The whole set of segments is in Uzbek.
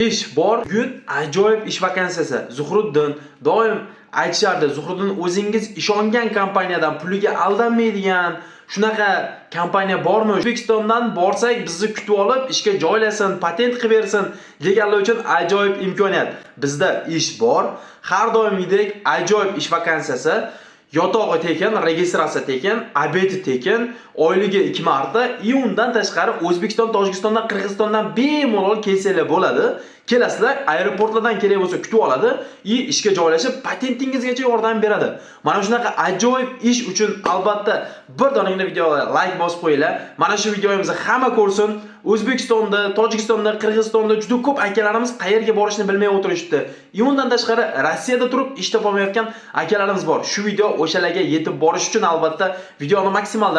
İş bor, bugun ajoyib ish vakansiyasi. Zuhriddin doim aytishardi, Zuhriddin o'zingiz ishongan kompaniyadan puliga aldanmaydigan shunaqa kompaniya bormi? O'zbekistondan borsak bizni kutib olib, ishga joylasin, patent qilib bersin deganlar uchun ajoyib imkoniyat. Bizda ish bor. Har doimgidek ajoyib ish vakansiyasi. Yotog'i tekin, registratsiya tekin, obedi tekin, oyligi 2 marta, undan tashqari O'zbekiston, Tojikistondan, Qirg'izistondan bemalol kelsanglar bo'ladi. Kelasizlar, aeroportlardan kerak bo'lsa kutib oladi, ishga joylashib patentingizgacha yordam beradi. Mana shunaqa ajoyib ish uchun albatta bir donagina videoga like bosib qo'yinglar. Mana shu videomizni hamma ko'rsin. O'zbekistonda, Tojikistonda, Qirg'izistonda juda ko'p akalarimiz qayerga borishni bilmay o'tirishdi. Undan tashqari Rossiyada turib ish topolmayotgan akalarimiz bor. Shu video o'shalarga yetib borish uchun albatta videoni maksimal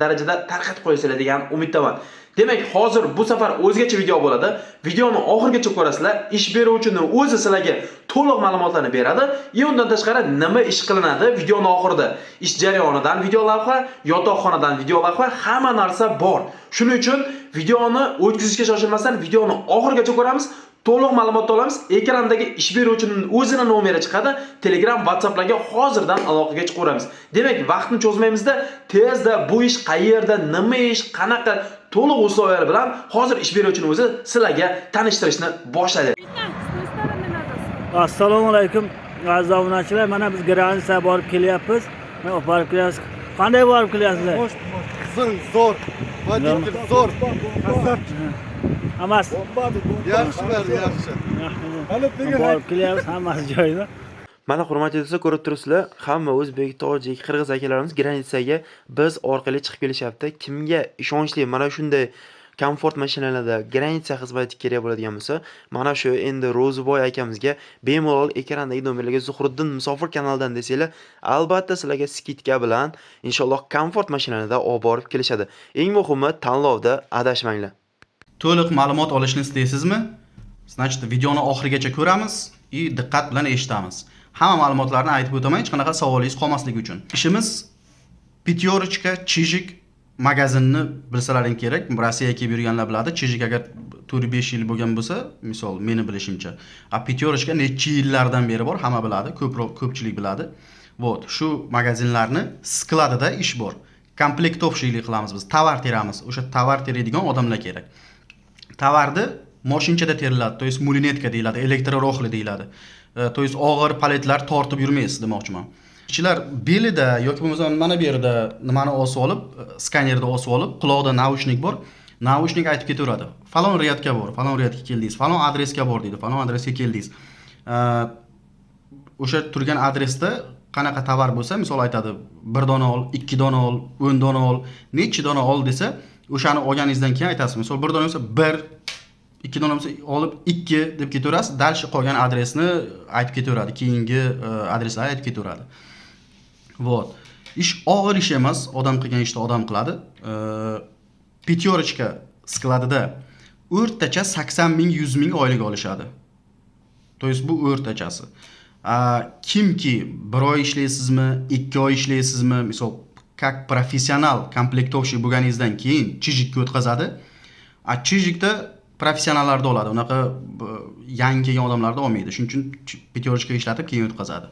darajada tarqatib qo'yasizlar degan umiddaman. Demak, hozir bu safar o'zgacha video bo'ladi. Videoni oxirigacha ko'rasizlar. Ish beruvchining o'zi sizlarga to'liq ma'lumotlarni beradi. Undan tashqari nima ish qilinadi videoning oxirida. Ish jarayonidan video lavha, yotoqxonadan video lavha, hamma narsa bor. Shuning uchun videoni o'tkazishga shoshilmasdan videoni oxirigacha ko'ramiz. To'liq ma'lumot olamiz. Ekrandagi ish beruvchining o'zining nomeri chiqadi. Telegram, WhatsApplarga hozirdan aloqaga chiqaveramiz. Demak, vaqtni cho'zmaymizda, tezda bu ish qayerda, nima ish, qanaqa to'liq uslublari bilan hozir ish beruvchining o'zi sizlarga tanishtirishni boshlaydi. Assalomu alaykum aziz obunachilar. Mana biz granitsaga borib kelyapmiz. Mana borib kelyapmiz. Qanday borib kelyapsizlar? Qizil, zo'r, voditelь zo'r. Asab. Hammasi Yaxshi bor, yaxshi. borib kelyapmiz, hammasi joyida. Mana hurmatli do'stlar, ko'rib turibsizlar, hamma o'zbek, tojik, qirg'iz akalarimiz granitsaga biz orqali chiqib kelishyapti. Kimga ishonchli mana shunday komfort mashinalarda granitsa xizmati kerak bo'ladigan bo'lsa, mana shu endi Ro'ziboy akamizga bemalol ekrandagi nomerlarga Zuhriddin Musofir kanalidan desanglar, albatta sizlarga skidka bilan inshaalloh komfort mashinalarda olib borib kelishadi. Eng muhimi tanlovda adashmanglar. To'liq ma'lumot olishni istaysizmi? Значит, videoni oxirigacha ko'ramiz va diqqat bilan eshitamiz. Hamma ma'lumotlarni aytib o'taman, hech qanaqa savolingiz qolmasligi uchun. Ishimiz Pityorichka, Chijik magazinni bilsalaring kerak. Rossiyaga kelib yurganlar biladi. Chijik agar 4-5 yil bo'lgan bo'lsa, misol meni bilishimcha, Pityorichka necha yillardan beri bor, hamma biladi, ko'pchilik biladi. Vot, shu magazinlarni skladida ish bor. Komplektovchilik qilamiz biz, tovar teramiz. O'sha tovar teradigan odamlar kerak. Tovarni mashinchada teriladi, to есть mulinetka deyiladi, elektroroxli deyiladi. To есть og'ir paletlar tortib yurmaysiz demoqchiman. Ishchilar belida yoki bo'lmasa mana bu yerda nimani osib olib, skanerda osib olib, quloqda naushnik bor. Naushnik aytib ketaveradi. Falon riyadga bor, falon riyadga keldingiz, falon adresga bor deydi, falon adresga keldingiz. O'sha turgan adresda qanaqa tovar bo'lsa, misol aytadi, 1 dona ol, 2 dona ol, 10 dona ol, necha dona ol desa, o'shani olganingizdan keyin aytasiz. Misol 1 dona bo'lsa 1, 2 dona bo'lsa olib 2 deb ketaverasiz. Dalshi qolgan adresni aytib ketaveradi, keyingi adreslarni aytib ketaveradi. Vot. Ish og'ir ish emas, odam qilgan ishni odam qiladi. Pityorichka skladida o'rtacha 80 ming, 100 ming oylik olishadi. To есть bu o'rtachasi. Kimki 1 oy ishlaysizmi, 2 oy ishlaysizmi, misol как professional komplektovchi bo'lganingizdan keyin Chijikka o'tkazadi. Chijikda professionallarda oladi. Unaqa yangi kelgan odamlarda olmaydi. Shuning uchun Pityorichka ishlatib keyin o'tkazadi.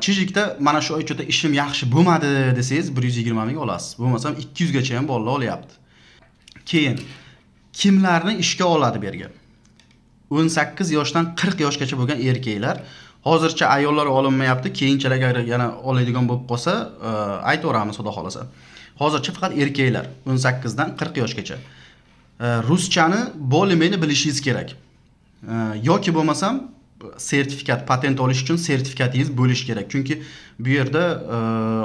Chijikda mana shu oychada ishim yaxshi bo'lmadi desangiz 120 ming olasiz. Bo'lmasam 200 gacha ham bolalar olyapti. Keyin kimlarni ishga oladi bu yerga? 18 yoshdan 40 yoshgacha bo'lgan erkaklar. Hozircha ayollar olinmayapti. Keyinchalik agar yana oladigan bo'lib qolsa, aytaveramiz xudo xolasa. Hozircha faqat erkaklar 18 dan 40 yoshgacha. Ruschani bo'limini bilishingiz kerak. Yoki bo'lmasam sertifikat, patent olish uchun sertifikatingiz bo'lishi kerak. Chunki bu yerda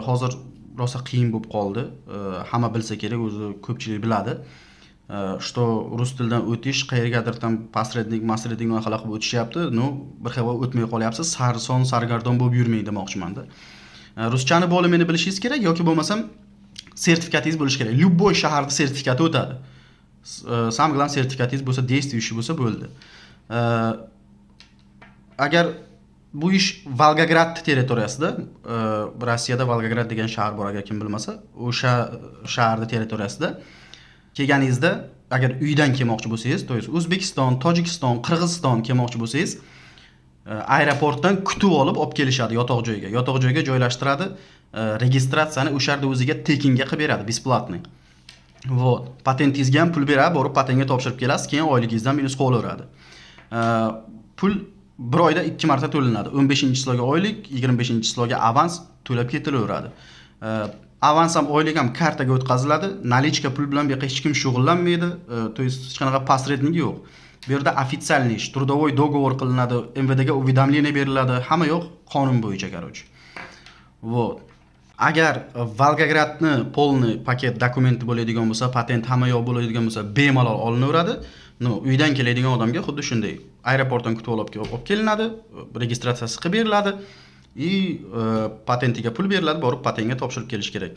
hozir rosa qiyin bo'lib qoldi. Hamma bilsa kerak, o'zi ko'pchilik biladi. Что rus tilidan o'tish qayergadir tam посредник, masrednik qanaqa qilib o'tishyapti. Bir xil o'tmay qolyapsiz. Sarson, sargardon bo'lib yurmang demoqchiman-da. Ruschani bo'limini bilishingiz kerak yoki bo'lmasam sertifikatingiz bo'lishi kerak. Любой shaharda sertifikati o'tadi. Самое главное sertifikatingiz bo'lsa, действующий bo'lsa bo'ldi. Agar bu ish Volgograd territoriyasida, Rossiyada Volgograd degan shahar bor, agar kim bilmasa, o'sha shaharning territoriyasida kelganingizda agar uydan kelmoqchi bo'lsangiz, to есть O'zbekiston, Tojikiston, Qirg'iziston kelmoqchi bo'lsangiz, aeroportdan kutib olib kelishadi yotoq joyga. Yotoq joyga joylashtiradi, registratsiyani o'sha yerda o'ziga tekinga qilib beradi, besplatniy. Вот. Patentingizga ham pul beradi, borib patentga topshirib kelasiz, keyin oyligingizdan minus qolaveradi. Pul bir oyda 2 marta to'lanadi. 15-silorga oylik, 25-silorga avans to'lab ketilaveradi. Avans ham oylik ham kartaga o'tkaziladi. Nalichka pul bilan bu yerda hech kim shug'ullanmaydi. To есть hech qanaqa посредник yo'q. Bu yerda официальный ish, трудовой договор qilinadi, MVDga уведомление beriladi, hamma yo'q qonun bo'yicha, короче. Вот. Agar Volgogradni polni paket dokumenti bo'ladigan bo'lsa, patent hamma yo'q bo'ladigan bo'lsa, bemalol olinaveradi. Uydan keladigan odamga xuddi shunday aeroportdan kutib olib kelinadi, registratsiyasi qilib beriladi. Patentiga pul beriladi, borib patentga topshirib kelish kerak.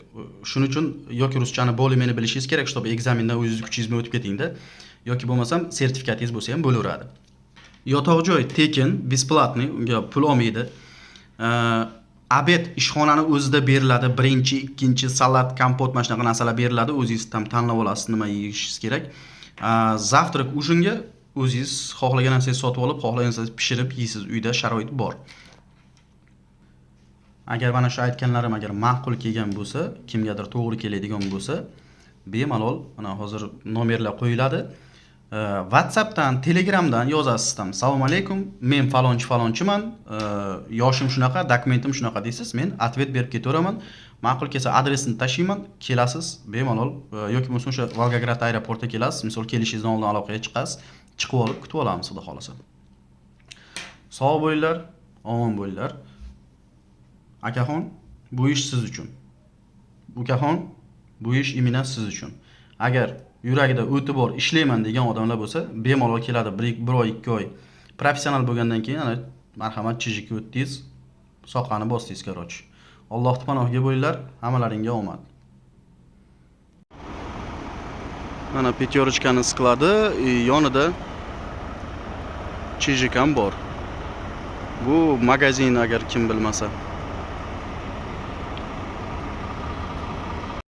Shuning uchun yoki ruschani bo'limini bilishingiz kerak, чтобы ekzamendan o'zingiz kuchingizni o'tib ketingda, yoki bo'lmasam sertifikatingiz bo'lsa ham bo'laveradi. Yotoq joy tekin, besplatniy, unga pul olmaydi. Obed ishxonani o'zida beriladi, birinchi, ikkinchi salat, kompot, mana shunaqa narsalar beriladi, o'zingiz ham tanlab olasiz nima yeyishingiz kerak. Zavtrak ujinga o'zingiz xohlagan narsangizni sotib olib, xohlagan narsangizni pishirib yeysiz, uyda sharoit bor. Agar mana shu aytganlarim agar ma'qul kelgan bo'lsa, kimgadir to'g'ri keladigan bo'lsa, bemalol mana hozir nomerlar qo'yiladi. WhatsAppdan, Telegramdan yozasiz ham. Assalomu alaykum, men falonchiman, yoshim shunaqa, dokumentim shunaqa deysiz, men atvet berib ketaveraman. Ma'qul kelsa adresini tashiyman, kelasiz, bemalol yoki bo'lmasa o'sha Volgograd aeroportiga kelasiz, misol kelishingizdan oldin aloqaga chiqasiz, chiqib olib kutib olamiz, xudo xolasa. Sog' bo'linglar, omon bo'linglar. Akaxon, bu ish siz uchun. Ukaxon, bu ish imminent siz uchun. Agar yuragida o'ti bor, ishlayman degan odamlar bo'lsa, bemalol keladi, 1 oy, 2 oy. Professional bo'lgandan keyin ana marhamat chijikka o'tdingiz, soqani bosdingiz, короче. Allohning panohiga bo'linglar, hammalaringga omad. Mana Petyorochkani skladi, yonida chijik ham bor. Bu magazin agar kim bilmasa.